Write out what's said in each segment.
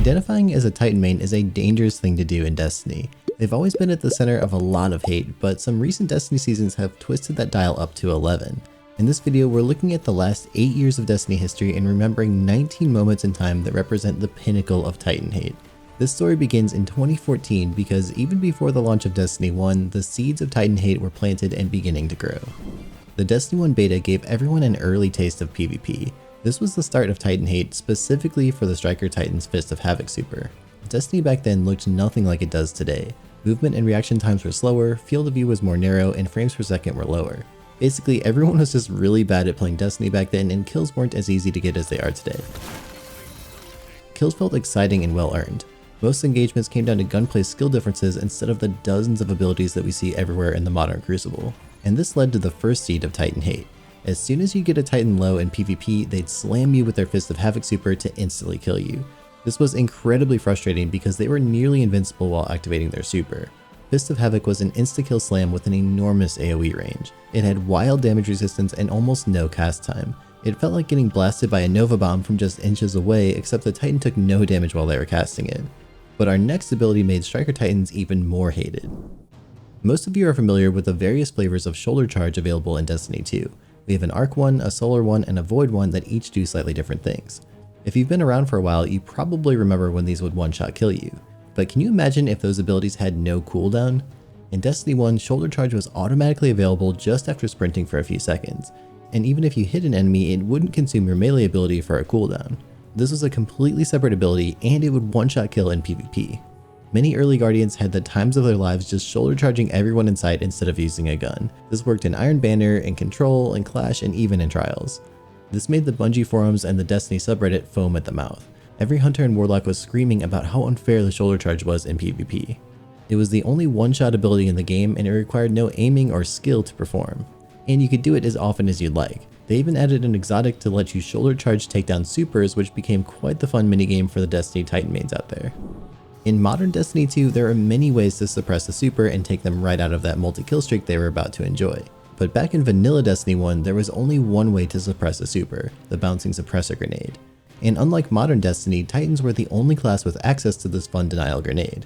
Identifying as a Titan main is a dangerous thing to do in Destiny. They've always been at the center of a lot of hate, but some recent Destiny seasons have twisted that dial up to 11. In this video, we're looking at the last 8 years of Destiny history and remembering 19 moments in time that represent the pinnacle of Titan hate. This story begins in 2014 because even before the launch of Destiny 1, the seeds of Titan hate were planted and beginning to grow. The Destiny 1 beta gave everyone an early taste of PvP. This was the start of Titan hate specifically for the Striker Titan's Fist of Havok super. Destiny back then looked nothing like it does today. Movement and reaction times were slower, field of view was more narrow, and frames per second were lower. Basically, everyone was just really bad at playing Destiny back then, and kills weren't as easy to get as they are today. Kills felt exciting and well earned. Most engagements came down to gunplay skill differences instead of the dozens of abilities that we see everywhere in the modern Crucible. And this led to the first seed of Titan hate. As soon as you get a Titan low in PvP, they'd slam you with their Fist of Havok super to instantly kill you. This was incredibly frustrating because they were nearly invincible while activating their super. Fist of Havok was an insta-kill slam with an enormous AoE range. It had wild damage resistance and almost no cast time. It felt like getting blasted by a Nova Bomb from just inches away, except the Titan took no damage while they were casting it. But our next ability made Striker Titans even more hated. Most of you are familiar with the various flavors of shoulder charge available in Destiny 2. We have an arc one, a solar one, and a void one that each do slightly different things. If you've been around for a while, you probably remember when these would one-shot kill you. But can you imagine if those abilities had no cooldown? In Destiny 1, shoulder charge was automatically available just after sprinting for a few seconds, and even if you hit an enemy, it wouldn't consume your melee ability for a cooldown. This was a completely separate ability, and it would one-shot kill in PvP. Many early Guardians had the times of their lives just shoulder charging everyone in sight instead of using a gun. This worked in Iron Banner, in Control, in Clash, and even in Trials. This made the Bungie forums and the Destiny subreddit foam at the mouth. Every Hunter and Warlock was screaming about how unfair the shoulder charge was in PvP. It was the only one-shot ability in the game, and it required no aiming or skill to perform. And you could do it as often as you'd like. They even added an exotic to let you shoulder charge take down supers, which became quite the fun minigame for the Destiny Titan mains out there. In modern Destiny 2, there are many ways to suppress a super and take them right out of that multi-kill streak they were about to enjoy. But back in vanilla Destiny 1, there was only one way to suppress a super, the bouncing suppressor grenade. And unlike modern Destiny, Titans were the only class with access to this fun denial grenade.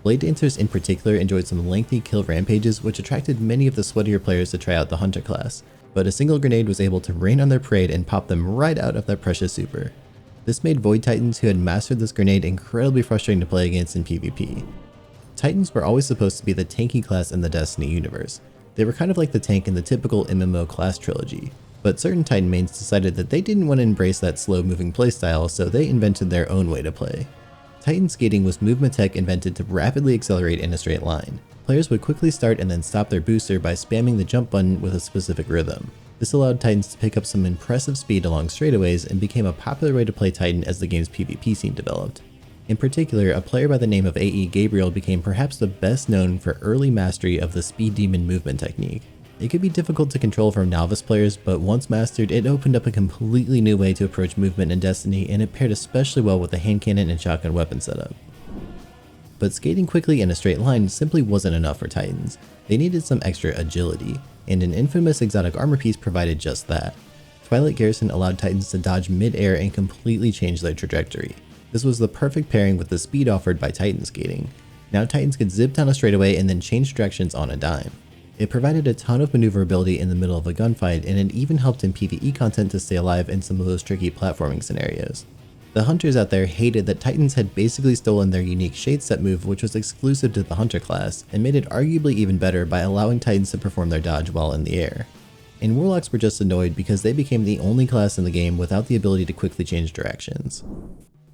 Blade Dancers in particular enjoyed some lengthy kill rampages, which attracted many of the sweatier players to try out the Hunter class, but a single grenade was able to rain on their parade and pop them right out of that precious super. This made Void Titans who had mastered this grenade incredibly frustrating to play against in PvP. Titans were always supposed to be the tanky class in the Destiny universe. They were kind of like the tank in the typical MMO class trilogy, but certain Titan mains decided that they didn't want to embrace that slow-moving playstyle, so they invented their own way to play. Titan skating was movement tech invented to rapidly accelerate in a straight line. Players would quickly start and then stop their booster by spamming the jump button with a specific rhythm. This allowed Titans to pick up some impressive speed along straightaways and became a popular way to play Titan as the game's PvP scene developed. In particular, a player by the name of AE Gabriel became perhaps the best known for early mastery of the Speed Demon movement technique. It could be difficult to control for novice players, but once mastered, it opened up a completely new way to approach movement in Destiny, and it paired especially well with the hand cannon and shotgun weapon setup. But skating quickly in a straight line simply wasn't enough for Titans. They needed some extra agility, and an infamous exotic armor piece provided just that. TWILIGHT Garrison allowed Titans to dodge mid-air and completely change their trajectory. This was the perfect pairing with the speed offered by Titan skating. Now Titans could zip down a straightaway and then change directions on a dime. It provided a ton of maneuverability in the middle of a gunfight, and it even helped in PvE content to stay alive in some of those tricky platforming scenarios. The Hunters out there hated that Titans had basically stolen their unique Shade Step move, which was exclusive to the Hunter class, and made it arguably even better by allowing Titans to perform their dodge while in the air. And Warlocks were just annoyed because they became the only class in the game without the ability to quickly change directions.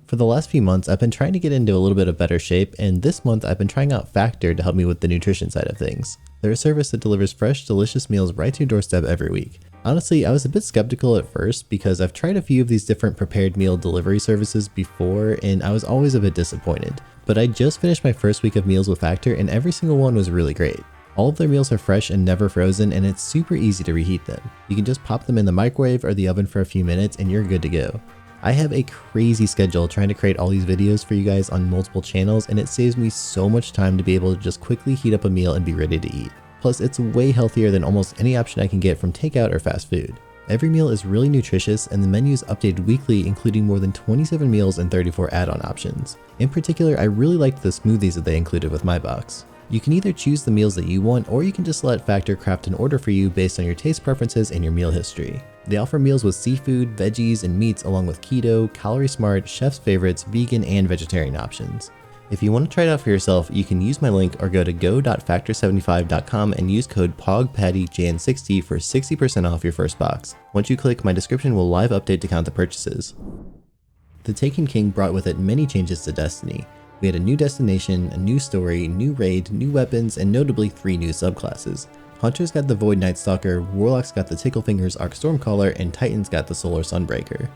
For the last few months, I've been trying to get into a little bit of better shape, and this month I've been trying out Factor to help me with the nutrition side of things. They're a service that delivers fresh, delicious meals right to your doorstep every week. Honestly, I was a bit skeptical at first because I've tried a few of these different prepared meal delivery services before, and I was always a bit disappointed. But I just finished my first week of meals with Factor, and every single one was really great. All of their meals are fresh and never frozen, and it's super easy to reheat them. You can just pop them in the microwave or the oven for a few minutes and you're good to go. I have a crazy schedule trying to create all these videos for you guys on multiple channels, and it saves me so much time to be able to just quickly heat up a meal and be ready to eat. Plus, it's way healthier than almost any option I can get from takeout or fast food. Every meal is really nutritious and the menu is updated weekly, including more than 27 meals and 34 add-on options. In particular, I really liked the smoothies that they included with my box. You can either choose the meals that you want, or you can just let Factor craft an order for you based on your taste preferences and your meal history. They offer meals with seafood, veggies, and meats along with keto, calorie smart, chef's favorites, vegan, and vegetarian options. If you want to try it out for yourself, you can use my link or go to go.factor75.com and use code POGPATTYJN60 for 60% off your first box. Once you click, my description will live update to count the purchases. The Taken King brought with it many changes to Destiny. We had a new destination, a new story, new raid, new weapons, and notably 3 new subclasses. Hunters got the Void Night Stalker, Warlocks got the Ticklefingers Arc Stormcaller, and Titans got the Solar Sunbreaker.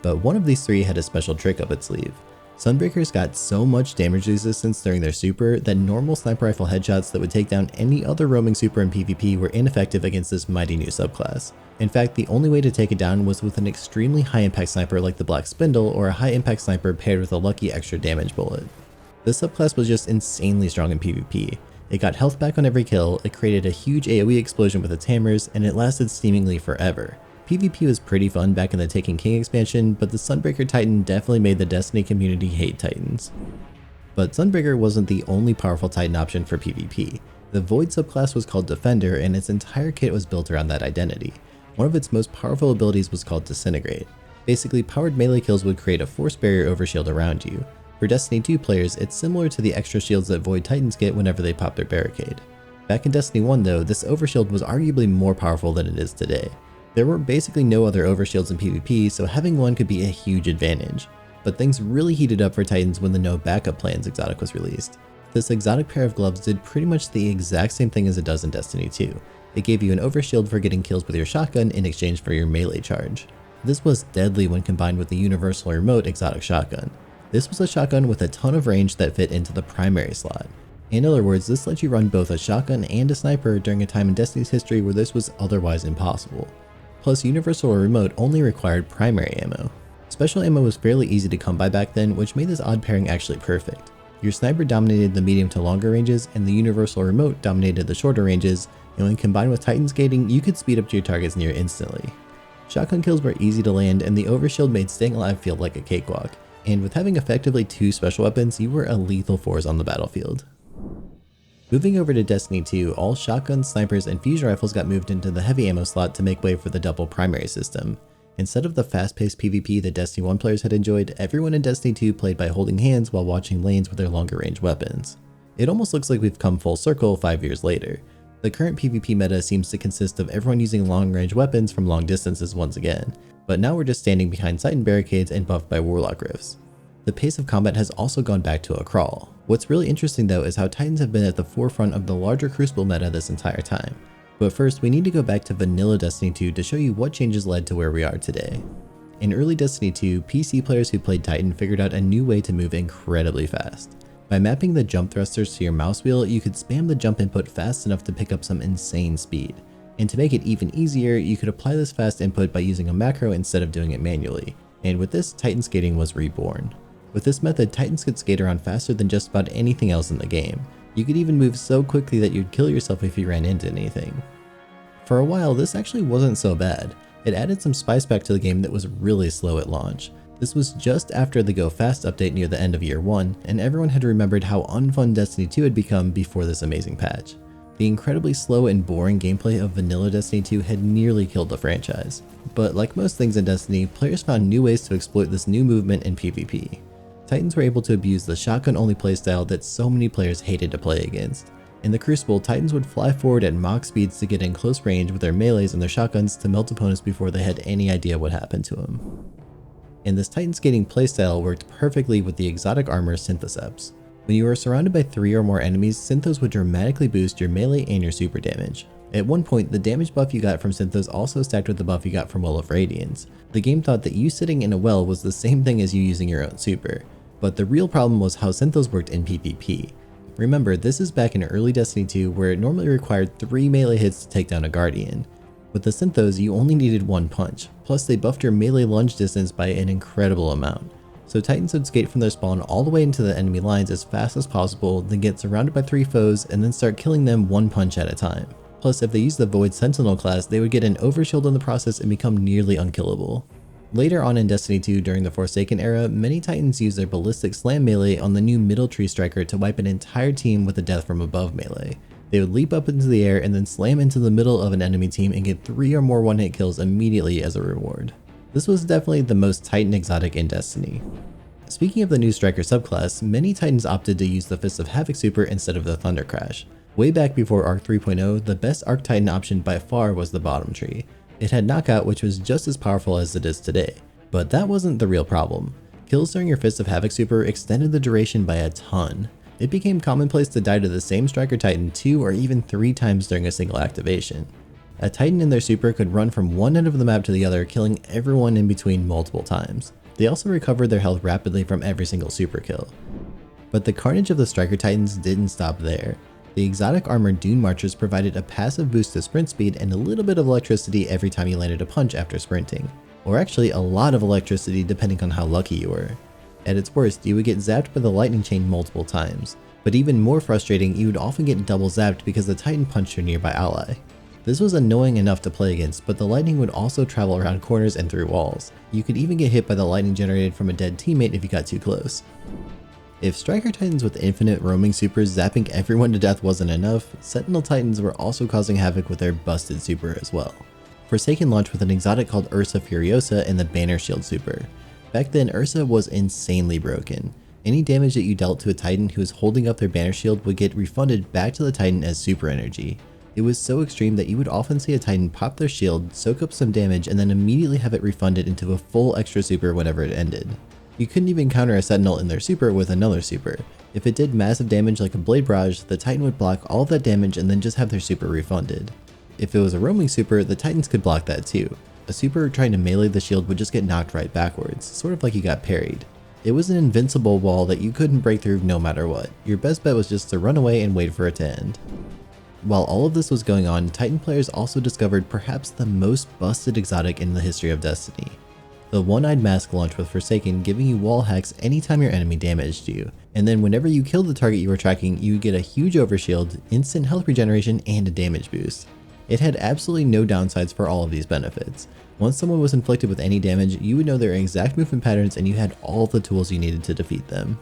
But one of these 3 had a special trick up its sleeve. Sunbreakers got so much damage resistance during their super that normal sniper rifle headshots that would take down any other roaming super in PvP were ineffective against this mighty new subclass. In fact, the only way to take it down was with an extremely high impact sniper like the Black Spindle, or a high impact sniper paired with a lucky extra damage bullet. This subclass was just insanely strong in PvP. It got health back on every kill, it created a huge AoE explosion with its hammers, and it lasted seemingly forever. PvP was pretty fun back in the Taken King expansion, but the Sunbreaker Titan definitely made the Destiny community hate Titans. But Sunbreaker wasn't the only powerful Titan option for PvP. The Void subclass was called Defender, and its entire kit was built around that identity. One of its most powerful abilities was called Disintegrate. Basically, powered melee kills would create a force barrier overshield around you. For Destiny 2 players, it's similar to the extra shields that Void Titans get whenever they pop their barricade. Back in Destiny 1 though, this overshield was arguably more powerful than it is today. There were basically no other overshields in PvP, so having one could be a huge advantage. But things really heated up for Titans when the No Backup Plans exotic was released. This exotic pair of gloves did pretty much the exact same thing as it does in Destiny 2. It gave you an overshield for getting kills with your shotgun in exchange for your melee charge. This was deadly when combined with the Universal Remote exotic shotgun. This was a shotgun with a ton of range that fit into the primary slot. In other words, this lets you run both a shotgun and a sniper during a time in Destiny's history where this was otherwise impossible. Plus, Universal Remote only required primary ammo. Special ammo was fairly easy to come by back then, which made this odd pairing actually perfect. Your sniper dominated the medium to longer ranges, and the Universal Remote dominated the shorter ranges, and when combined with Titan Skating, you could speed up to your targets near instantly. Shotgun kills were easy to land, and the overshield made staying alive feel like a cakewalk. And with having effectively 2 special weapons, you were a lethal force on the battlefield. Moving over to Destiny 2, all shotguns, snipers, and fusion rifles got moved into the heavy ammo slot to make way for the double primary system. Instead of the fast-paced PvP that Destiny 1 players had enjoyed, everyone in Destiny 2 played by holding hands while watching lanes with their longer range weapons. It almost looks like we've come full circle 5 years later. The current PvP meta seems to consist of everyone using long range weapons from long distances once again, but now we're just standing behind Titan barricades and buffed by Warlock rifts. The pace of combat has also gone back to a crawl. What's really interesting though is how Titans have been at the forefront of the larger Crucible meta this entire time. But first, we need to go back to vanilla Destiny 2 to show you what changes led to where we are today. In early Destiny 2, PC players who played Titan figured out a new way to move incredibly fast. By mapping the jump thrusters to your mouse wheel, you could spam the jump input fast enough to pick up some insane speed. And to make it even easier, you could apply this fast input by using a macro instead of doing it manually. And with this, Titan Skating was reborn. With this method, Titans could skate around faster than just about anything else in the game. You could even move so quickly that you'd kill yourself if you ran into anything. For a while, this actually wasn't so bad. It added some spice back to the game that was really slow at launch. This was just after the Go Fast update near the end of year 1, and everyone had remembered how unfun Destiny 2 had become before this amazing patch. The incredibly slow and boring gameplay of vanilla Destiny 2 had nearly killed the franchise. But like most things in Destiny, players found new ways to exploit this new movement in PvP. Titans were able to abuse the shotgun-only playstyle that so many players hated to play against. In the Crucible, Titans would fly forward at Mach speeds to get in close range with their melees and their shotguns to melt opponents before they had any idea what happened to them. And this Titan Skating playstyle worked perfectly with the exotic armor SYNTHOCEPTS. When you were surrounded by 3 or more enemies, Synthos would dramatically boost your melee and your super damage. At one point, the damage buff you got from Synthos also stacked with the buff you got from Well of Radiance. The game thought that you sitting in a well was the same thing as you using your own super. But the real problem was how Synthos worked in PvP. Remember, this is back in early Destiny 2 where it normally required 3 melee hits to take down a Guardian. With the Synthos, you only needed 1 punch, plus they buffed your melee lunge distance by an incredible amount. So Titans would skate from their spawn all the way into the enemy lines as fast as possible, then get surrounded by 3 foes and then start killing them 1 punch at a time. Plus, if they used the Void Sentinel class, they would get an overshield in the process and become nearly unkillable. Later on in Destiny 2 during the Forsaken era, many Titans used their Ballistic Slam melee on the new Middle Tree Striker to wipe an entire team with a death from above melee. They would leap up into the air and then slam into the middle of an enemy team and get 3 or more one-hit kills immediately as a reward. This was definitely the most Titan exotic in Destiny. Speaking of the new Striker subclass, many Titans opted to use the Fist of Havoc super instead of the Thunder Crash. Way back before Arc 3.0, the best Arc Titan option by far was the bottom tree. It had knockout, which was just as powerful as it is today. But that wasn't the real problem. Kills during your Fist of Havoc super extended the duration by a ton. It became commonplace to die to the same Striker Titan 2 or even 3 times during a single activation. A Titan in their super could run from one end of the map to the other, killing everyone in between multiple times. They also recovered their health rapidly from every single super kill. But the carnage of the Striker Titans didn't stop there. The exotic armored DUNEMARCHERS provided a passive boost to sprint speed and a little bit of electricity every time you landed a punch after sprinting. Or actually a lot of electricity depending on how lucky you were. At its worst, you would get zapped by the lightning chain multiple times. But even more frustrating, you would often get double zapped because the Titan punched your nearby ally. This was annoying enough to play against, but the lightning would also travel around corners and through walls. You could even get hit by the lightning generated from a dead teammate if you got too close. If Striker Titans with infinite roaming supers zapping everyone to death wasn't enough, Sentinel Titans were also causing havoc with their busted super as well. Forsaken launched with an exotic called URSA Furiosa and the Banner Shield super. Back then, URSA was insanely broken. Any damage that you dealt to a Titan who was holding up their Banner Shield would get refunded back to the Titan as super energy. It was so extreme that you would often see a Titan pop their shield, soak up some damage, and then immediately have it refunded into a full extra super whenever it ended. You couldn't even counter a Sentinel in their super with another super. If it did massive damage like a Blade Barrage, the Titan would block all of that damage and then just have their super refunded. If it was a roaming super, the Titans could block that too. A super trying to melee the shield would just get knocked right backwards, sort of like you got parried. It was an invincible wall that you couldn't break through no matter what. Your best bet was just to run away and wait for it to end. While all of this was going on, Titan players also discovered perhaps the most busted exotic in the history of Destiny. The One-Eyed Mask launched with Forsaken, giving you wall hacks anytime your enemy damaged you, and then whenever you killed the target you were tracking, you would get a huge overshield, instant health regeneration, and a damage boost. It had absolutely no downsides for all of these benefits. Once someone was inflicted with any damage, you would know their exact movement patterns and you had all of the tools you needed to defeat them.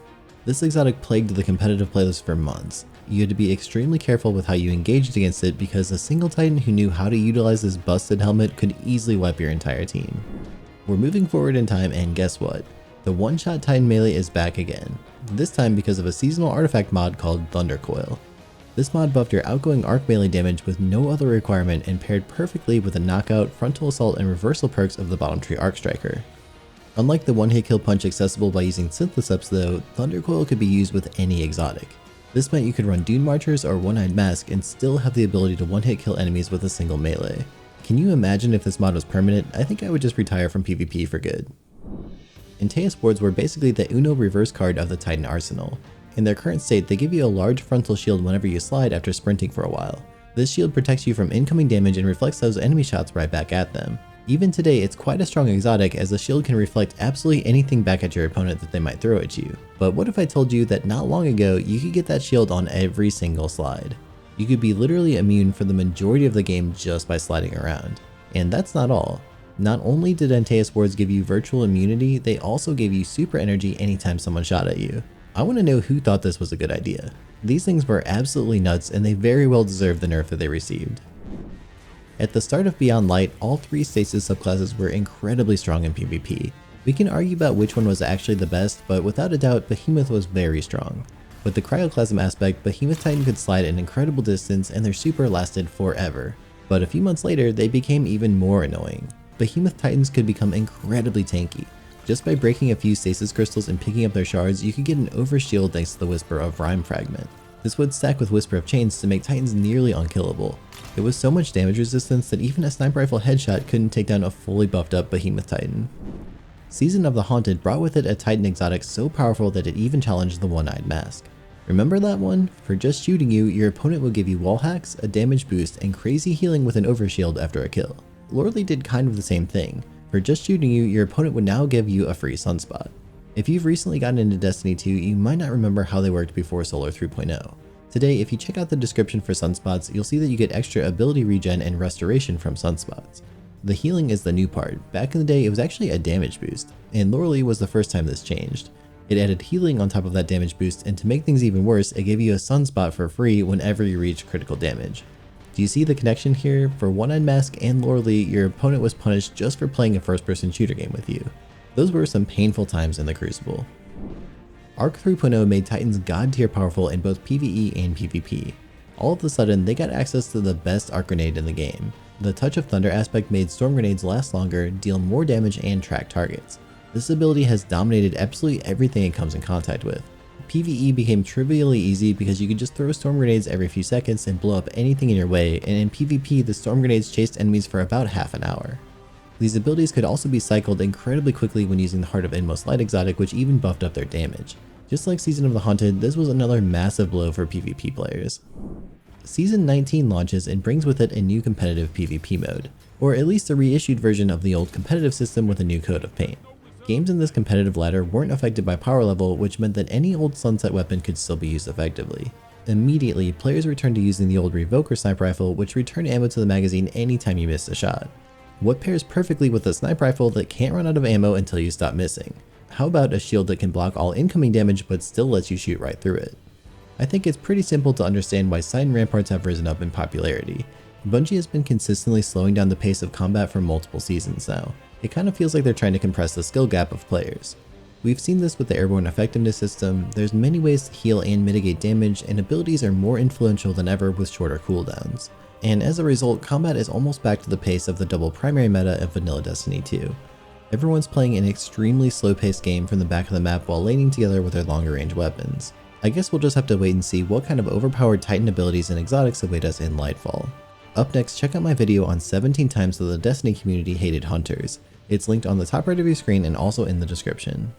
This exotic plagued the competitive playlist for months. You had to be extremely careful with how you engaged against it because a single Titan who knew how to utilize this busted helmet could easily wipe your entire team. We're moving forward in time and guess what? The one-shot Titan melee is back again. This time because of a seasonal artifact mod called Thunder COIL. This mod buffed your outgoing arc melee damage with no other requirement and paired perfectly with the knockout, frontal assault, and reversal perks of the bottom tree arc striker. Unlike the one-hit kill punch accessible by using SYNTHOCEPTS though, Thunder COIL could be used with any exotic. This meant you could run DUNEMARCHERS or One-Eyed Mask and still have the ability to one-hit kill enemies with a single melee. Can you imagine if this mod was permanent? I think I would just retire from PvP for good. ANTAEUS boards were basically the Uno reverse card of the Titan arsenal. In their current state, they give you a large frontal shield whenever you slide after sprinting for a while. This shield protects you from incoming damage and reflects those enemy shots right back at them. Even today, it's quite a strong exotic as the shield can reflect absolutely anything back at your opponent that they might throw at you. But what if I told you that not long ago, you could get that shield on every single slide? You could be literally immune for the majority of the game just by sliding around. And that's not all. Not only did ANTAEUS wards give you virtual immunity, they also gave you super energy anytime someone shot at you. I want to know who thought this was a good idea. These things were absolutely nuts and they very well deserve the nerf that they received. At the start of Beyond Light, all 3 Stasis subclasses were incredibly strong in PvP. We can argue about which one was actually the best, but without a doubt, Behemoth was very strong. With the Cryoclasm aspect, Behemoth Titan could slide an incredible distance and their super lasted forever. But a few months later, they became even more annoying. Behemoth Titans could become incredibly tanky. Just by breaking a few stasis crystals and picking up their shards, you could get an overshield thanks to the Whisper of Rhyme Fragment. This would stack with Whisper of Chains to make Titans nearly unkillable. It was so much damage resistance that even a sniper rifle headshot couldn't take down a fully buffed up Behemoth Titan. Season of the Haunted brought with it a Titan exotic so powerful that it even challenged the One-Eyed Mask. Remember that one? For just shooting you, your opponent will give you wall hacks, a damage boost, and crazy healing with an overshield after a kill. Loreley did kind of the same thing. For just shooting you, your opponent would now give you a free sunspot. If you've recently gotten into Destiny 2, you might not remember how they worked before Solar 3.0. Today, if you check out the description for Sunspots, you'll see that you get extra ability regen and restoration from Sunspots. The healing is the new part. Back in the day, it was actually a damage boost, and loreley was the first time this changed. It added healing on top of that damage boost, and to make things even worse, it gave you a sunspot for free whenever you reach critical damage. Do you see the connection here? For One-Eyed Mask and loreley, your opponent was punished just for playing a first-person shooter game with you. Those were some painful times in the Crucible. Arc 3.0 made Titans god-tier powerful in both PvE and PvP. All of a sudden, they got access to the best arc grenade in the game. The Touch of Thunder aspect made storm grenades last longer, deal more damage, and track targets. This ability has dominated absolutely everything it comes in contact with. PvE became trivially easy because you could just throw storm grenades every few seconds and blow up anything in your way, and in PvP the storm grenades chased enemies for about half an hour. These abilities could also be cycled incredibly quickly when using the Heart of Inmost Light exotic, which even buffed up their damage. Just like Season of the Haunted, this was another massive blow for PvP players. Season 19 launches and brings with it a new competitive PvP mode, or at least a reissued version of the old competitive system with a new coat of paint. Games in this competitive ladder weren't affected by power level, which meant that any old sunset weapon could still be used effectively. Immediately, players returned to using the old Revoker sniper rifle, which returned ammo to the magazine anytime you missed a shot. What pairs perfectly with a sniper rifle that can't run out of ammo until you stop missing? How about a shield that can block all incoming damage but still lets you shoot right through it? I think it's pretty simple to understand why Sight and Ramparts have risen up in popularity. Bungie has been consistently slowing down the pace of combat for multiple seasons now. It kind of feels like they're trying to compress the skill gap of players. We've seen this with the airborne effectiveness system. There's many ways to heal and mitigate damage, and abilities are more influential than ever with shorter cooldowns. And as a result, combat is almost back to the pace of the double primary meta of vanilla Destiny 2. Everyone's playing an extremely slow-paced game from the back of the map while laning together with their longer range weapons. I guess we'll just have to wait and see what kind of overpowered Titan abilities and exotics await us in Lightfall. Up next, check out my video on 17 times that the Destiny community hated hunters. It's linked on the top right of your screen and also in the description.